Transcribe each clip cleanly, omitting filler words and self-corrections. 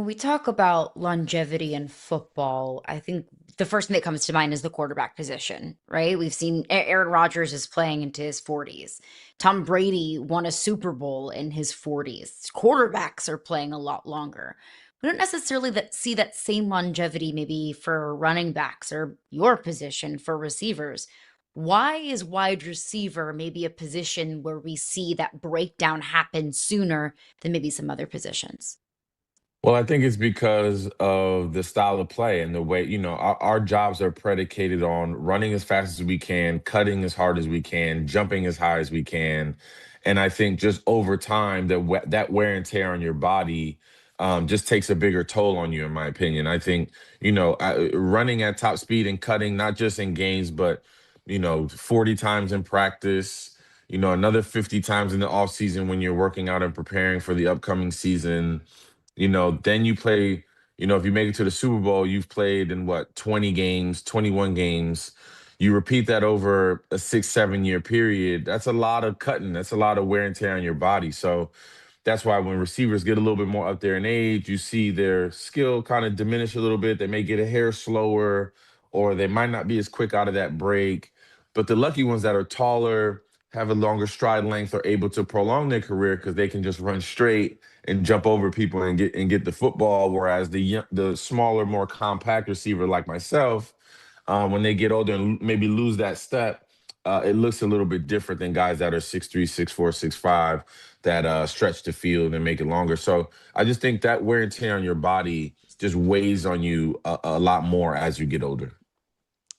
When we talk about longevity in football, I think the first thing that comes to mind is the quarterback position, right? We've seen Aaron Rodgers is playing into his 40s. Tom Brady won a Super Bowl in his 40s. Quarterbacks are playing a lot longer. We don't necessarily see that same longevity maybe for running backs or your position for receivers. Why is wide receiver maybe a position where we see that breakdown happen sooner than maybe some other positions? Well, I think it's because of the style of play and the way, our jobs are predicated on running as fast as we can, cutting as hard as we can, jumping as high as we can. And I think just over time, that wear and tear on your body just takes a bigger toll on you, in my opinion. I think, running at top speed and cutting, not just in games, but, 40 times in practice, another 50 times in the off season when you're working out and preparing for the upcoming season. Then you play, if you make it to the Super Bowl, you've played in what, 20 games, 21 games. You repeat that over a 6, 7 year period. That's a lot of cutting. That's a lot of wear and tear on your body. So that's why when receivers get a little bit more up there in age, you see their skill kind of diminish a little bit. They may get a hair slower, or they might not be as quick out of that break. But the lucky ones that are taller, have a longer stride length, are able to prolong their career because they can just run straight and jump over people and get the football. Whereas the smaller, more compact receiver like myself, when they get older and maybe lose that step, it looks a little bit different than guys that are 6'3", 6'4", 6'5", that stretch the field and make it longer. So I just think that wear and tear on your body just weighs on you a lot more as you get older.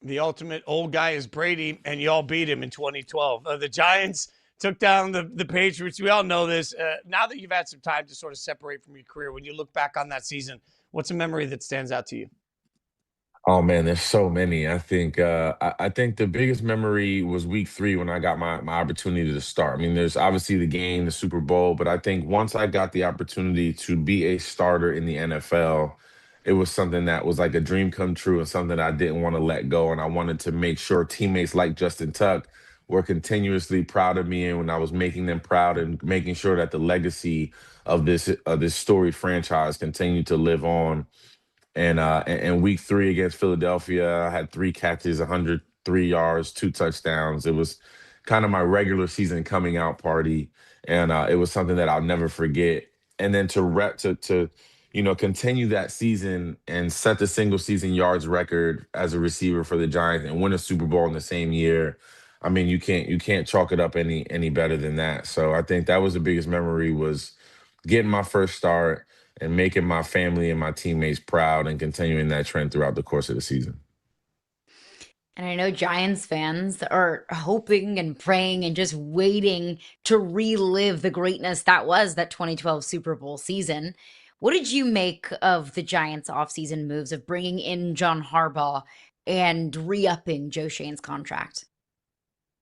The ultimate old guy is Brady, and y'all beat him in 2012. The Giants took down the Patriots. We all know this. Now that you've had some time to sort of separate from your career, when you look back on that season, what's a memory that stands out to you? Oh man, there's so many. I think the biggest memory was week 3 when I got my opportunity to start. I mean, there's obviously the game, the Super Bowl, but I think once I got the opportunity to be a starter in the NFL, it was something that was like a dream come true and something I didn't want to let go. And I wanted to make sure teammates like Justin Tuck were continuously proud of me, and when I was making them proud and making sure that the legacy of this storied franchise continued to live on. And week 3 against Philadelphia, I had 3 catches, 103 yards, 2 touchdowns. It was kind of my regular season coming out party, and it was something that I'll never forget. And then to continue that season and set the single season yards record as a receiver for the Giants and win a Super Bowl in the same year. I mean, you can't chalk it up any better than that. So I think that was the biggest memory, was getting my first start and making my family and my teammates proud and continuing that trend throughout the course of the season. And I know Giants fans are hoping and praying and just waiting to relive the greatness that was that 2012 Super Bowl season. What did you make of the Giants' offseason moves of bringing in John Harbaugh and re-upping Joe Shane's contract?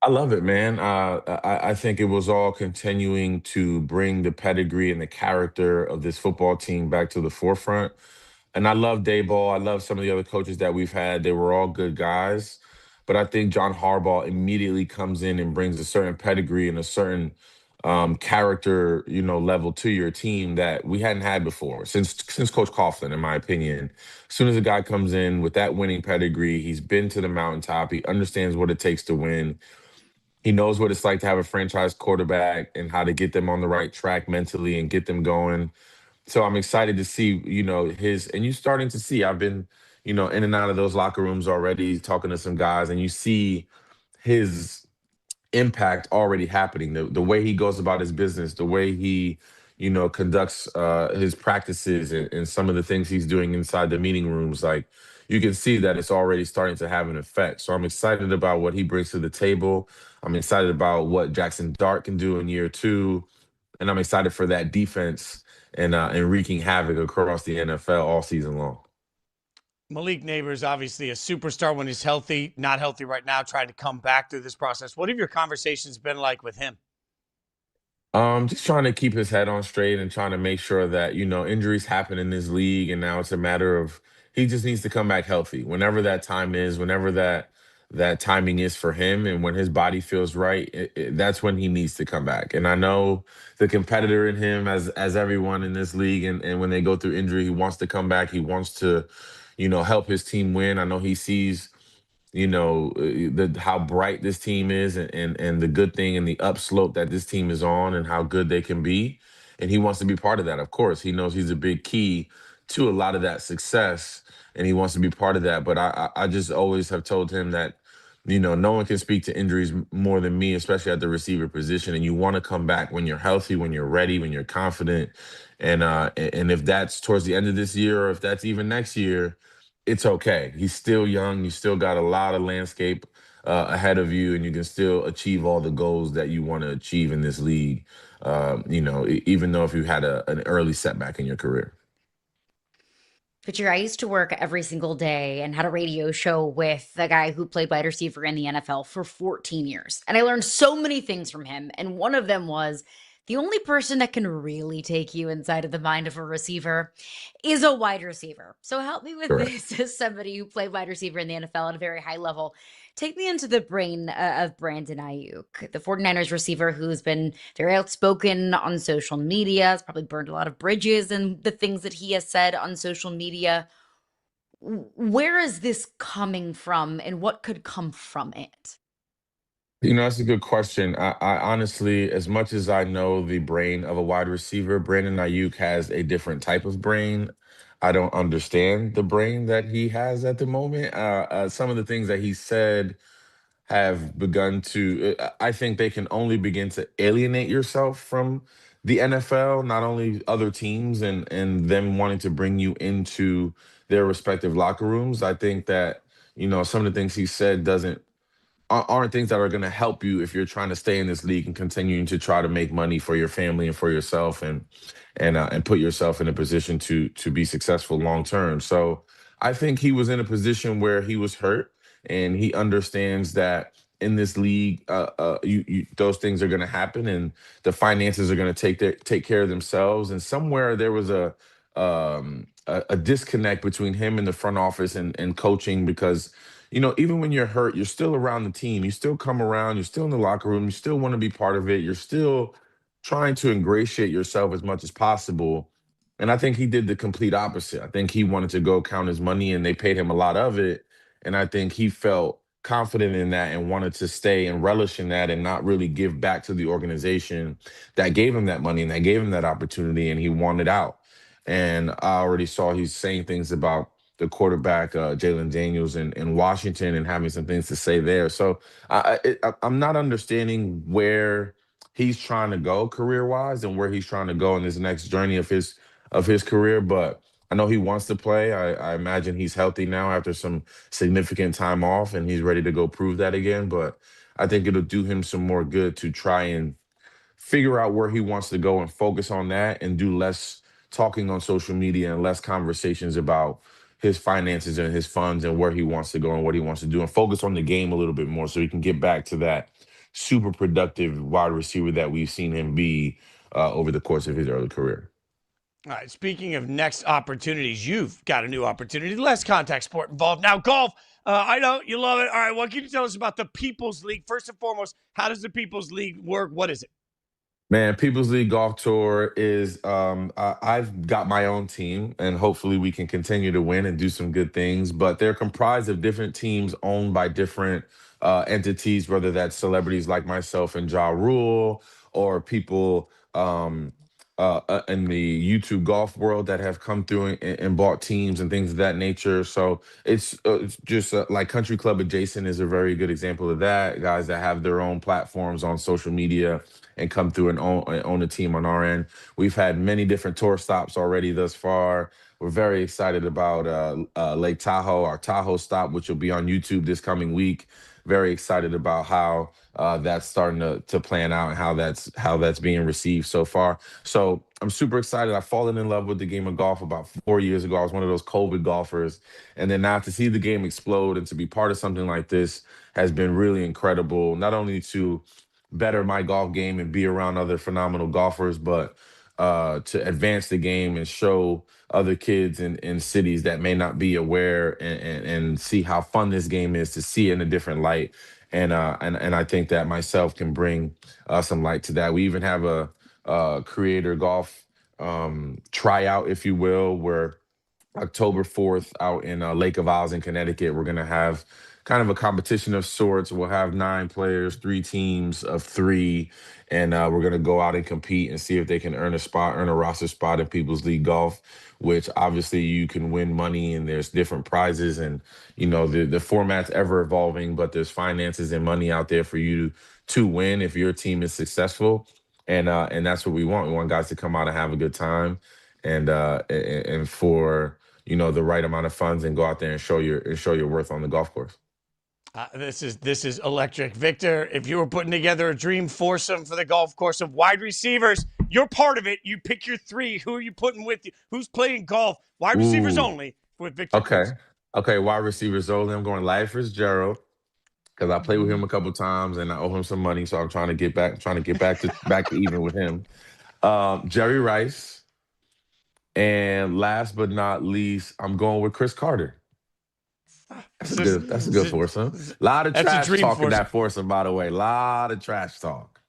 I love it, man. I think it was all continuing to bring the pedigree and the character of this football team back to the forefront. And I love Dayball. I love some of the other coaches that we've had. They were all good guys. But I think John Harbaugh immediately comes in and brings a certain pedigree and a certain character, level to your team that we hadn't had before since Coach Coughlin, in my opinion. As soon as a guy comes in with that winning pedigree, he's been to the mountaintop. He understands what it takes to win. He knows what it's like to have a franchise quarterback and how to get them on the right track mentally and get them going. So I'm excited to see, and you're starting to see, I've been, in and out of those locker rooms already, talking to some guys, and you see his impact already happening. The way he goes about his business, the way he, conducts his practices, and some of the things he's doing inside the meeting rooms, like you can see that it's already starting to have an effect. So I'm excited about what he brings to the table. I'm excited about what Jackson Dart can do in year 2, and I'm excited for that defense and wreaking havoc across the NFL all season long. Malik Neighbors, obviously a superstar when he's healthy, not healthy right now, trying to come back through this process. What have your conversations been like with him? Just trying to keep his head on straight and trying to make sure that, injuries happen in this league. And now it's a matter of he just needs to come back healthy whenever that time is, whenever that that timing is for him, and when his body feels right, that's when he needs to come back. And I know the competitor in him, as everyone in this league, and when they go through injury, he wants to come back. He wants to, help his team win. I know he sees the how bright this team is, and the good thing and the upslope that this team is on, and how good they can be, and he wants to be part of that. Of course, he knows he's a big key to a lot of that success, and he wants to be part of that. But I just always have told him that no one can speak to injuries more than me, especially at the receiver position. And you want to come back when you're healthy, when you're ready, when you're confident. And if that's towards the end of this year, or if that's even next year, it's okay. He's still young. You still got a lot of landscape ahead of you, and you can still achieve all the goals that you want to achieve in this league. Even though if you had an early setback in your career. But I used to work every single day and had a radio show with the guy who played wide receiver in the NFL for 14 years. And I learned so many things from him. And one of them was the only person that can really take you inside of the mind of a receiver is a wide receiver. So help me with Correct. this as somebody who played wide receiver in the NFL at a very high level. Take me into the brain of Brandon Aiyuk, the 49ers receiver who's been very outspoken on social media. Has probably burned a lot of bridges and the things that he has said on social media. Where is this coming from and what could come from it? That's a good question. I honestly, as much as I know the brain of a wide receiver, Brandon Ayuk has a different type of brain. I don't understand the brain that he has at the moment. Some of the things that he said have begun to, I think they can only begin to alienate yourself from the NFL, not only other teams and them wanting to bring you into their respective locker rooms. I think that, some of the things he said doesn't aren't things that are going to help you if you're trying to stay in this league and continuing to try to make money for your family and for yourself, and put yourself in a position to be successful long term. So I think he was in a position where he was hurt, and he understands that in this league, those things are going to happen, and the finances are going to take care of themselves. And somewhere there was a disconnect between him and the front office and coaching, because even when you're hurt, you're still around the team. You still come around. You're still in the locker room. You still want to be part of it. You're still trying to ingratiate yourself as much as possible. And I think he did the complete opposite. I think he wanted to go count his money, and they paid him a lot of it. And I think he felt confident in that and wanted to stay and relish in that, and not really give back to the organization that gave him that money and that gave him that opportunity. And he wanted out. And I already saw he's saying things about the quarterback, Jalen Daniels, in Washington, and having some things to say there. So I'm not understanding where he's trying to go career wise, and where he's trying to go in this next journey of his career. But I know he wants to play. I imagine he's healthy now after some significant time off, and he's ready to go prove that again. But I think it'll do him some more good to try and figure out where he wants to go and focus on that, and do less talking on social media and less conversations about his finances and his funds and where he wants to go and what he wants to do, and focus on the game a little bit more, so he can get back to that super productive wide receiver that we've seen him be over the course of his early career. All right. Speaking of next opportunities, you've got a new opportunity. Less contact sport involved. Now, golf. I know you love it. All right. What can you tell us about the People's League? First and foremost, how does the People's League work? What is it? Man, People's League Golf Tour is I've got my own team, and hopefully we can continue to win and do some good things. But they're comprised of different teams owned by different entities, whether that's celebrities like myself and Ja Rule, or people in the YouTube golf world that have come through and bought teams and things of that nature. So it's just like Country Club Adjacent is a very good example of that. Guys that have their own platforms on social media and come through and own a team on our end. We've had many different tour stops already thus far. We're very excited about Lake Tahoe, our Tahoe stop, which will be on YouTube this coming week. Very excited about how that's starting to plan out, and how that's being received so far. So I'm super excited. I've fallen in love with the game of golf about 4 years ago. I was one of those COVID golfers, and then now to see the game explode and to be part of something like this has been really incredible. Not only to better my golf game and be around other phenomenal golfers, but to advance the game and show other kids in cities that may not be aware and see how fun this game is, to see it in a different light. And I think that myself can bring some light to that. We even have a creator golf tryout, if you will, where October 4th out in Lake of Isles in Connecticut, we're going to have kind of a competition of sorts. We'll have 9 players, 3 teams of 3, and we're going to go out and compete and see if they can earn a roster spot in People's League Golf, which obviously you can win money and there's different prizes. And, the format's ever evolving, but there's finances and money out there for you to win if your team is successful. And that's what we want. We want guys to come out and have a good time and for the right amount of funds and go out there and show your worth on the golf course. This is electric. Victor, if you were putting together a dream foursome for the golf course of wide receivers, you're part of it. You pick your 3. Who are you putting with you? Who's playing golf? Wide receivers only with Victor Cruz. Okay, wide receivers only. I'm going Larry Fitzgerald because I played with him a couple times and I owe him some money, so I'm trying to get back to even with him. Jerry Rice. And last but not least, I'm going with Chris Carter. That's a good foursome. A lot of trash talk in that foursome, by the way. A lot of trash talk.